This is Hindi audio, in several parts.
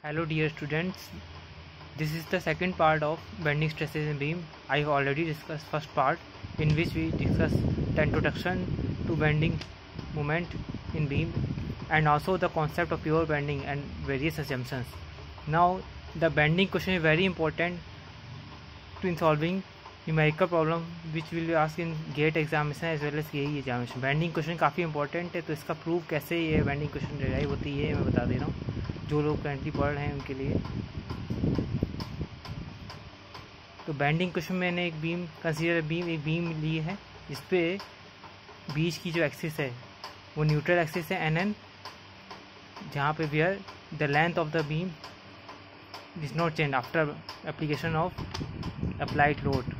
Hello dear students, this is the second part of bending stresses in beam. I have already discussed first part in which we discussed the introduction to bending moment in beam and also the concept of pure bending and various assumptions. Now the bending question is very important in solving numerical problem which will be asked in GATE examination as well as CAE examination. Bending question काफ़ी इंपॉर्टेंट है, तो इसका प्रूफ कैसे ये bending question डिराइव होती है मैं बता दे रहा हूँ जो लोग करंटली पढ़ रहे हैं उनके लिए। तो बेंडिंग क्वेश्चन में मैंने एक बीम एक बीम ली है, इस पे बीच की जो एक्सिस है वो न्यूट्रल एक्सिस है NN, जहाँ पे wear the length of the beam is not change after application of applied load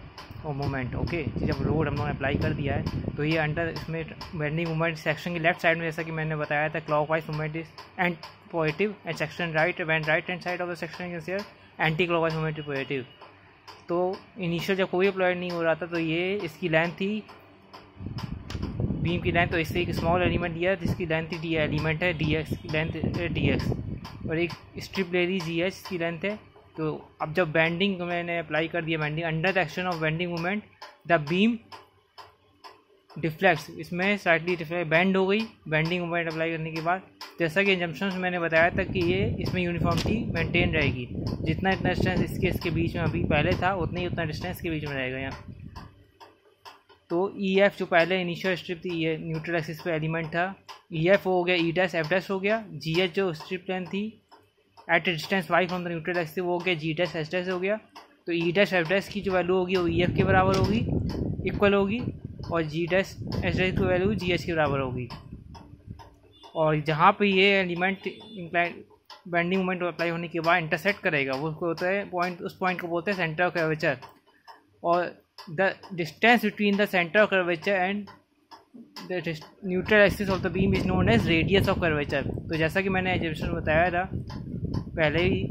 और मोमेंट। ओके, जब लोड हम लोगों ने अप्लाई कर दिया है तो ये अंडर इसमें बेंडिंग मोमेंट सेक्शन की लेफ्ट साइड में, जैसा कि मैंने बताया था, clockwise moment is and positive and section right when right hand side of the section is here anti clockwise moment is positive. तो इनिशियल जब कोई अप्लाई नहीं हो रहा था तो ये इसकी लेंथ थी बीम की लेंथ, तो इससे एक स्मॉल एलिमेंट दिया जिसकी लेंथ डी एलिमेंट है dx की लेंथ dx और एक स्ट्रिप ले ली gh की लेंथ है। तो अब जब बेंडिंग मैंने अप्लाई कर दिया, bending under the action of bending moment the beam deflects, इसमें स्लाइटली डिफ्लेक्ट बेंड हो गई बेंडिंग मोमेंट अप्लाई करने के बाद। जैसा कि एजम्पशन मैंने बताया था कि ये इसमें यूनिफॉर्मिटी मेंटेन रहेगी, जितना इतना डिस्टेंस इसके बीच में अभी पहले था उतना ही उतना डिस्टेंस के बीच में रहेगा यहाँ। तो EF जो पहले इनिशियल स्ट्रिप थी ये न्यूट्रल एक्सिस पे एलिमेंट था, EF हो गया, E डैश F डैश हो गया, GH जो स्ट्रिप लेंथ थी at a distance y from the neutral axis वो हो गया G डैश H डैश हो गया। तो E डैश F डैश की जो वैल्यू होगी वो EF के बराबर होगी, इक्वल होगी, और G डैश H डैश की वैल्यू GH के बराबर होगी। और जहाँ पे ये element incline bending moment apply होने के बाद इंटरसेक्ट करेगा वो होता है पॉइंट, उस पॉइंट को बोलते हैं सेंटर ऑफ कर्वेचर। और the distance between the centre of curvature and the neutral axis of the beam is known as radius of curvature. तो जैसा कि मैंने एग्जामिनेशन में बताया था पहले ही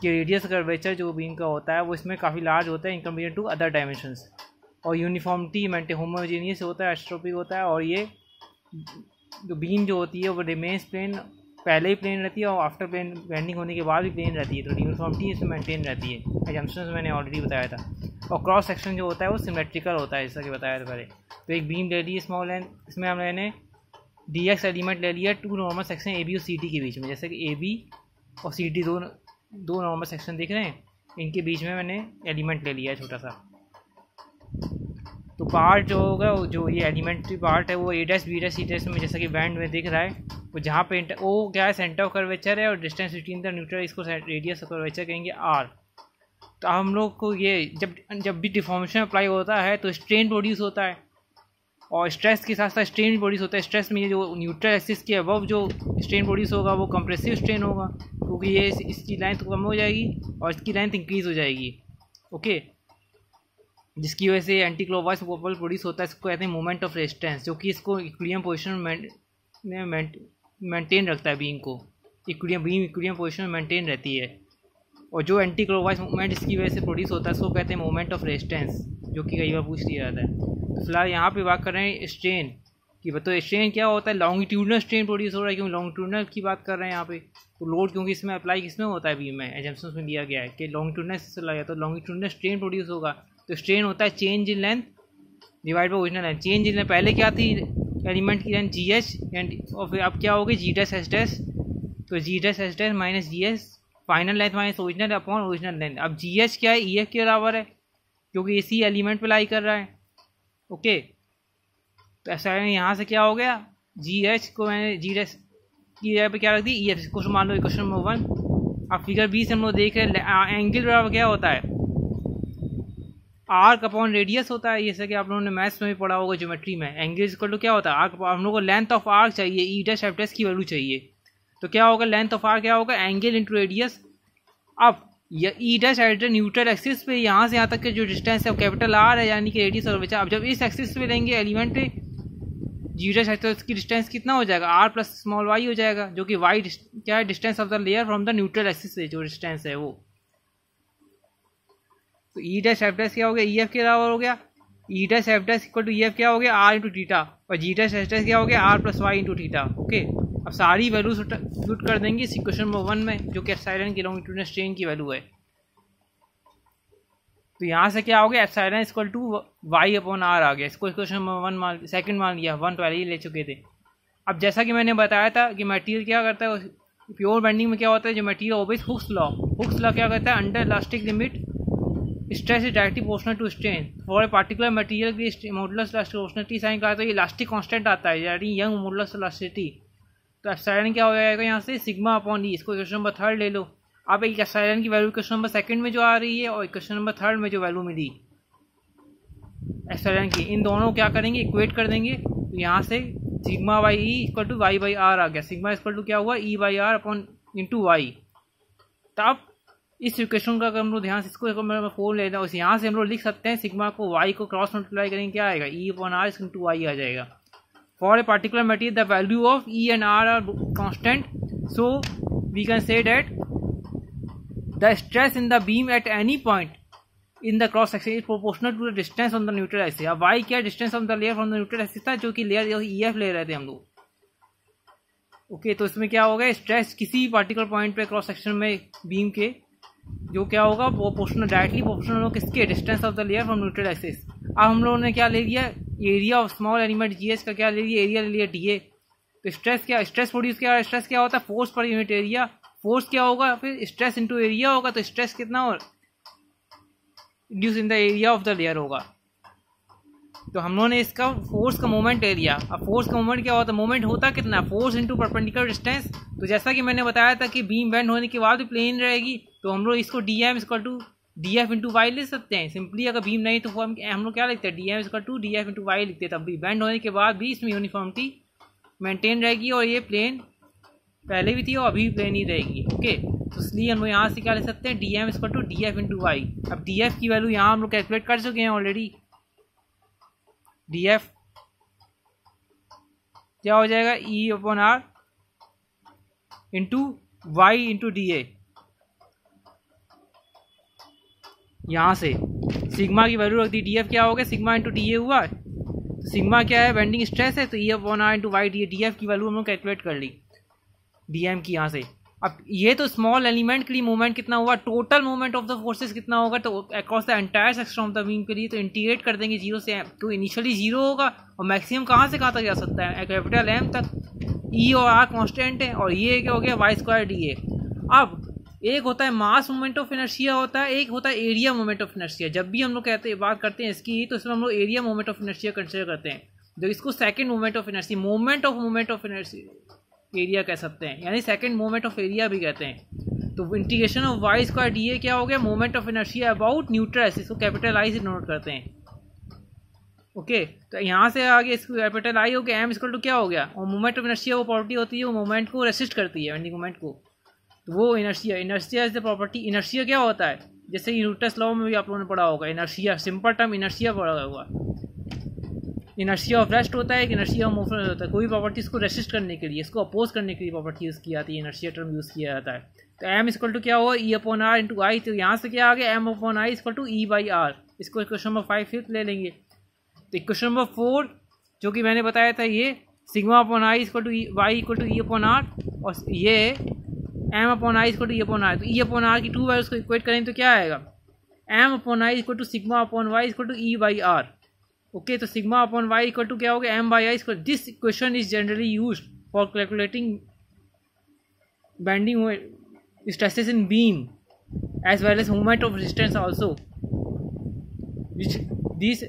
कि रेडियस कर्वेचर जो बीम का होता है वो इसमें काफ़ी लार्ज होता है in comparison to other dimensions, और यूनिफॉर्मिटी मेंटेन होमोजेनियस होता है, एस्ट्रोपिक होता है, और ये जो बीम जो होती है वो रिमेन्स प्लेन, पहले ही प्लेन रहती है और आफ्टर प्लेन बेंडिंग होने के बाद भी प्लेन रहती है, तो यूनिफॉर्मिटी इसमें मेंटेन रहती है। एजम्पशंस मैंने ऑलरेडी बताया था। और क्रॉस सेक्शन जो होता है वो सिमेट्रिकल होता है, जैसा कि बताया था पहले। तो एक बीम ले ली स्मॉल लेंथ, इसमें हमने dx एलिमेंट ले लिया टू नॉर्मल सेक्शन AB और CD के बीच में, जैसे कि AB और CD दो नॉर्मल सेक्शन दिख रहे हैं, इनके बीच में मैंने एलिमेंट ले लिया है छोटा सा। तो पार्ट जो होगा जो ये एलिमेंट्री पार्ट है वो A dash B dash C dash में, जैसा कि बैंड में दिख रहा है, वो जहाँ पे वो क्या है सेंटर ऑफ कर्वेचर है, और डिस्टेंस बिटवीन द न्यूट्रल इसको रेडियस ऑफ कर्वेचर कहेंगे R। तो हम लोग को ये जब भी डिफॉर्मेशन अप्लाई होता है तो स्ट्रेन प्रोड्यूस होता है, और स्ट्रेस के साथ साथ स्ट्रेन भी प्रोड्यूस होता है। स्ट्रेस में ये जो न्यूट्रल एक्सिस के अबव जो स्ट्रेन प्रोड्यूस होगा वो कंप्रेसिव स्ट्रेन होगा, क्योंकि ये इसकी लेंथ कम हो जाएगी और इसकी लेंथ इंक्रीज़ हो जाएगी। ओके, जिसकी वजह से एंटी क्लॉकवाइज बबल प्रोड्यूस होता है, इसको कहते हैं मोमेंट ऑफ रेजिस्टेंस, जो कि इसको इक्विलिब्रियम पोजीशन में मेंटेन रखता है बीम को, इक्विलिब्रियम पोजीशन में मेंटेन रहती है। और जो एंटी क्लॉकवाइज मूवमेंट इसकी वजह से प्रोड्यूस होता है उसको कहते हैं मोमेंट ऑफ रेजिस्टेंस, जो कि कई बार पूछ लिया जाता है। तो फिलहाल यहाँ पे बात कर रहे हैं स्ट्रेन की। तो स्ट्रेन क्या होता है, लॉन्गिट्यूडनल स्ट्रेन प्रोड्यूस हो रहा है, क्योंकि लॉन्गिट्यूडनल की बात कर रहे हैं यहाँ पे। तो लोड क्योंकि इसमें अप्लाई किसमें होता है बीम में, एजम्पशंस में दिया गया है कि लॉन्गिट्यूडनल से चला गया, तो लॉन्गिट्यूडनल स्ट्रेन प्रोड्यूस होगा। तो स्ट्रेन होता है change in length divide by original length. Change in length पहले क्या थी एलिमेंट की लेंथ GH, और फिर अब क्या होगी G डैश H डैश, तो G dash H dash minus GH final length minus original upon original length. अब GH क्या है, EF के बराबर है, क्योंकि इसी एलिमेंट पे लाई कर रहा है। ओके, तो ऐसा यहाँ से क्या हो गया, GH को मैंने G डैश की जगह पे क्या रख दी EF। क्वेश्चन मान लो क्वेश्चन नंबर 1। अब फिगर 20 हम लोग देख रहे हैं एंगल बराबर क्या होता है, आर्क अपॉन रेडियस होता है। जैसे कि आप लोगों ने मैथ्स में भी पढ़ा होगा ज्योमेट्री में, एंगल इक्वल टू क्या होता है आर्क। हम लोग को लेंथ ऑफ आर्क चाहिए, E डैश F डैश की वैल्यू चाहिए, तो क्या होगा लेंथ ऑफ आर्क क्या होगा एंगल इंटू रेडियस। अब ये E dash F dash neutral axis पे यहाँ से यहाँ तक के जो डिस्टेंस है वो कैपिटल R है, यानी कि रेडियस और बचा। अब जब इस एक्सिस पे लेंगे एलिमेंट पे G डैश H, तो इसकी डिस्टेंस कितना हो जाएगा R प्लस स्मॉल y हो जाएगा, जो कि y क्या है distance of the layer from the neutral axis से जो डिस्टेंस है वो। तो E डैश F डैश क्या हो गया EF के बराबर हो गया, E dash F dash equal to EF क्या हो गया R इंटू थीटा, और G डैश H डैश क्या हो गया R plus Y into theta. Okay, अब सारी वैल्यू पुट कर देंगे इस इक्वेशन नंबर 1 में, जो कि एप्सिलॉन की लॉन्गिट्यूडिनल स्ट्रेन की वैल्यू है। तो यहाँ से क्या हो गया, epsilon equal to Y upon R आ गया। इसको इक्वेशन नंबर 1 सेकंड मान लिया, 1 पहले ही ले चुके थे। अब जैसा कि मैंने बताया था कि मटेरियल क्या करता है, प्योर बेंडिंग में क्या होता है, जो मटेरियल ऑब्वियस हुक्स लॉ क्या कहता है, under elastic limit stress is directly proportional to strain for a particular material की मॉडुलस इलास्टिसिटी साइन का, तो ये इलास्टिक कांस्टेंट आता है, यानी यंग मॉडुलस इलास्टिसिटी। तो एप्सिलॉन क्या हो जाएगा यहाँ से, सिग्मा अपॉन ई। इसको क्वेश्चन नंबर 3 ले लो। अब एक एप्सिलॉन की वैल्यू क्वेश्चन नंबर 2 में जो आ रही है और क्वेश्चन नंबर 3 में जो वैल्यू मिली एप्सिलॉन की, इन दोनों क्या करेंगे, इक्वेट कर देंगे। तो यहाँ से sigma by E equal to Y by R आ गया। सिग्मा इक्वल टू क्या हुआ, E by R upon into Y. तब इस इक्वेशन का हम लोग ध्यान से इसको 4 लेना, उस यहाँ से हम लोग लिख सकते हैं सिग्मा को वाई को क्रॉस मल्टीप्लाई करेंगे, क्या आएगा, E upon R into Y आ जाएगा। For a particular material the value of E and R are constant, so we can say that the stress in the beam at any point in the cross section is proportional to the distance on the neutral axis. अब वाई क्या, distance of the layer from the neutral axis था, जो कि लेयर ई एफ ले रहे थे हम लोग। ओके, तो इसमें क्या होगा, स्ट्रेस किसी पार्टिकुलर पॉइंट पे क्रॉस सेक्शन में बीम के जो क्या होगा, प्रोपोर्शनल डायरेक्टली प्रोपोर्शनल होगा किसके, distance of the layer from neutral axis. अब हम लोगों ने क्या ले लिया, area of small element GS का क्या ले लिया, एरिया ले लिया डीए। तो स्ट्रेस क्या, स्ट्रेस प्रोड्यूस क्या, स्ट्रेस क्या होता है, force per unit area. Force क्या होगा, फिर स्ट्रेस इनटू एरिया होगा, तो स्ट्रेस कितना और induce in the area of the layer होगा। तो हम लोगों ने इसका फोर्स का मोमेंट एरिया। अब फोर्स का मोमेंट क्या होता है, मोमेंट होता कितना, फोर्स इंटू परपेंडिकुलर डिस्टेंस। तो जैसा कि मैंने बताया था कि बीम बेंड होने के बाद भी प्लेन रहेगी, तो हम लोग इसको D M equal to D F into Y ले सकते हैं सिंपली। अगर बीम नहीं तो हम लोग क्या लिखते हैं, D M equal to D F into Y लिखते हैं। तब भी बेंड होने के बाद भी इसमें यूनिफॉर्मिटी मेंटेन रहेगी और ये प्लेन पहले भी थी और अभी भी प्लेन ही रहेगी। ओके, तो इसलिए हम लोग यहाँ से क्या ले सकते हैं, D M equal to D F into Y. अब डी एफ की वैल्यू यहाँ हम लोग कैलकुलेट कर चुके हैं ऑलरेडी। डी एफ क्या हो जाएगा, E upon R into Y into D A. यहाँ से सिग्मा की वैल्यू रख दी, डी एफ क्या हो गया, सिग्मा इंटू डी ए हुआ। तो सिग्मा क्या है, बेंडिंग स्ट्रेस है, तो E upon R into Y D A. D F की वैल्यू हम लोग कैलकुलेट कर ली डी एम की यहाँ से। अब ये तो स्मॉल एलिमेंट के लिए मूवमेंट कितना हुआ, total movement of the forces कितना होगा, तो across the entire section of the beam के लिए तो इंटीग्रेट कर देंगे 0 से m। तो इनिशियली 0 होगा और मैक्सिमम कहाँ से कहाँ तक जा सकता है, कैपिटल M तक। ई और आर कांस्टेंट है और ये क्या हो गया, वाई स्क्वायर डी ए। अब एक होता है मास मोमेंट ऑफ इनर्शिया होता है, एक होता है एरिया मोमेंट ऑफ इनर्शिया। जब भी हम लोग कहते हैं बात करते हैं इसकी, तो इसमें हम लोग area moment of inertia consider करते हैं, जो इसको second moment of inertia, moment of inertia area कह सकते हैं, यानी सेकंड मोमेंट ऑफ एरिया भी कहते हैं। तो integration of Y square D A क्या हो गया, moment of inertia about neutral axis, इसको कैपिटल आई से नोट करते हैं। ओके, तो यहाँ से आगे इसको कैपिटल आई हो गया, एम इक्वल टू क्या हो गया, और मोमेंट ऑफ इनर्शिया वो प्रॉपर्टी होती है, वो मोमेंट को रेसिस्ट करती है, बेंडिंग मोमेंट को। तो वो inertia is the property. Inertia क्या होता है, जैसे कि न्यूटन्स लॉ में भी आप लोगों ने पढ़ा होगा, इनर्शिया सिंपल टर्म इनर्शिया पढ़ा होगा। इनर्शिया ऑफ रेस्ट होता है, एक इनर्शिया ऑफ मूवमेंट होता है। कोई प्रॉपर्टी इसको रेसिस्ट करने के लिए, इसको अपोज करने के लिए प्रॉपर्टी यूज़ की जाती है, इनर्शिया टर्म यूज़ किया जाता है। तो एम इक्वल टू क्या हुआ, E upon R into I. तो यहाँ से क्या आ गया, M upon I equal to E by R. इसको इक्वेशन नंबर 5 फिफ्थ ले लेंगे। तो इक्वेशन नंबर 4 जो कि मैंने बताया था, ये sigma upon I equal to Y equal to E upon R, और ये M upon I equal to E upon R. तो ई अपॉन आर की 2 वैल्यूज को इक्वेट करें तो क्या आएगा, M upon I equal to sigma upon Y equal to E by R. Okay, तो sigma upon Y equal to क्या हो गया, M by I equal. This equation is generally used for calculating bending stresses in beam as well as moment of resistance also, which this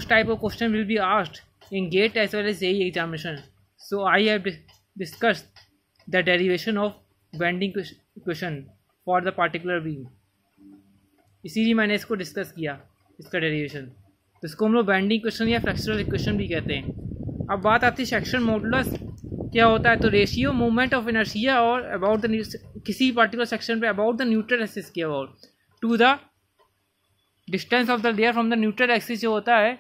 type of question will be asked in GATE as well as JEE examination. So I have discussed the derivation of bending equation for the particular beam, इसीलिए मैंने इसको डिस्कस किया, इसका डेरिवेशन। तो इसको हम लोग बेंडिंग इक्वेशन या फ्लेक्सुरल इक्वेशन भी कहते हैं। अब बात आती है सेक्शन मॉडुलस क्या होता है, तो रेशियो मूवमेंट ऑफ इनर्शिया और अबाउट द किसी पर्टिकुलर सेक्शन पे अबाउट द न्यूट्रल एक्सिस के about to the distance of the layer from the neutral axis जो होता है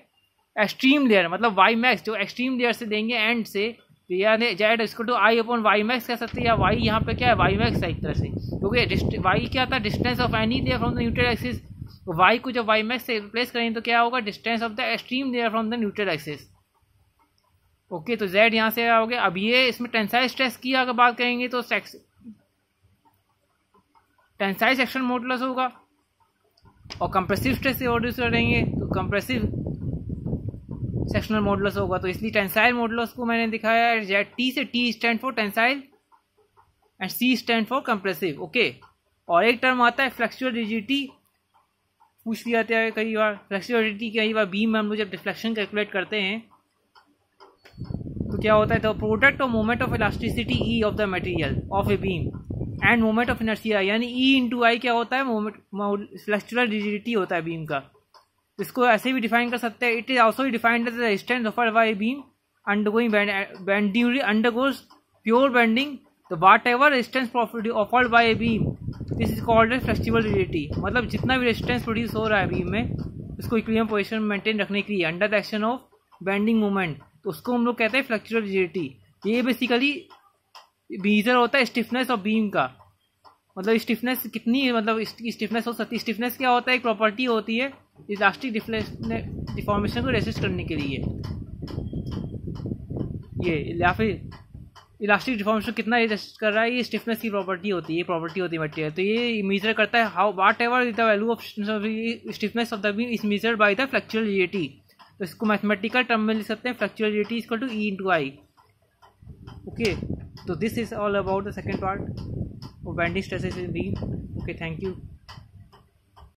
एक्सट्रीम लेयर, मतलब वाई मैक्स जो एक्सट्रीम लेयर से देंगे एंड से, यानी जेड इसको to I upon Y max कह सकते हैं, या वाई यहाँ पे क्या है, वाई मैक्स है एक तरह से, क्योंकि वाई क्या था, distance of any layer from the neutral axis. तो वाई को जब वाई मैक्स से रिप्लेस करेंगे तो क्या होगा, distance of the extreme layer from the neutral axis. Okay, तो जेड यहाँ से आओगे। अब ये इसमें टेंसाइल स्ट्रेस की अगर बात करेंगे तो टेंसाइल सेक्शन मॉडुलस होगा, और कंप्रेसिव स्ट्रेस से ऑर्डर करेंगे तो कंप्रेसिव सेक्शनल मॉडुलस होगा। तो इसलिए टेंसाइल मॉडुलस को मैंने दिखाया है जेड टी से, T stand for tensile and C stand for compressive. Okay, और एक टर्म आता है फ्लेक्सुअल रिजिडिटी, पूछ लिया जाता है कई बार। फ्लेक्सुअल रिजिडिटी कई बार बीम में हम लोग जब डिफ्लेक्शन कैलकुलेट करते हैं तो क्या होता है, the product of moment of elasticity E of the material of a beam end moment of inertia, यानी ई इंटू आई क्या होता है, मोमेंट फ्लेक्सुअल रिजिडिटी होता है बीम का। इसको ऐसे भी डिफाइन कर सकते हैं, it is also defined as the resistance offered by beam undergoing bending undergoes pure bending, तो whatever resistance offered by a beam this is called as flexible rigidity. मतलब जितना भी रेजिस्टेंस प्रोड्यूस हो रहा है बीम में उसको इक्विलिब्रियम पोजीशन में मेंटेन रखने के लिए under the action of bending moment, तो उसको हम लोग कहते हैं फ्लेक्सुअल रिजिडिटी। ये बेसिकली मीजर होता है स्टिफनेस ऑफ बीम का, मतलब स्टिफनेस कितनी है, मतलब स्टिफनेस हो सकती है। स्टिफनेस क्या होता है, एक प्रॉपर्टी होती है इलास्टिक डिफॉर्मेशन को रेसिस्ट करने के लिए, ये या फिर इलास्टिक डिफॉर्मेशन कितना रेसिस्ट कर रहा है, ये स्टिफनेस की प्रॉपर्टी होती है, ये प्रॉपर्टी होती है मटेरियल। तो ये मेजर करता है how whatever the value of stiffness of the beam is measured by the flexural rigidity. तो इसको मैथमेटिकल टर्म में लिख सकते हैं flexural rigidity equal to E into I. Okay, so this is all about the second part of bending stresses in beam. Okay, thank you.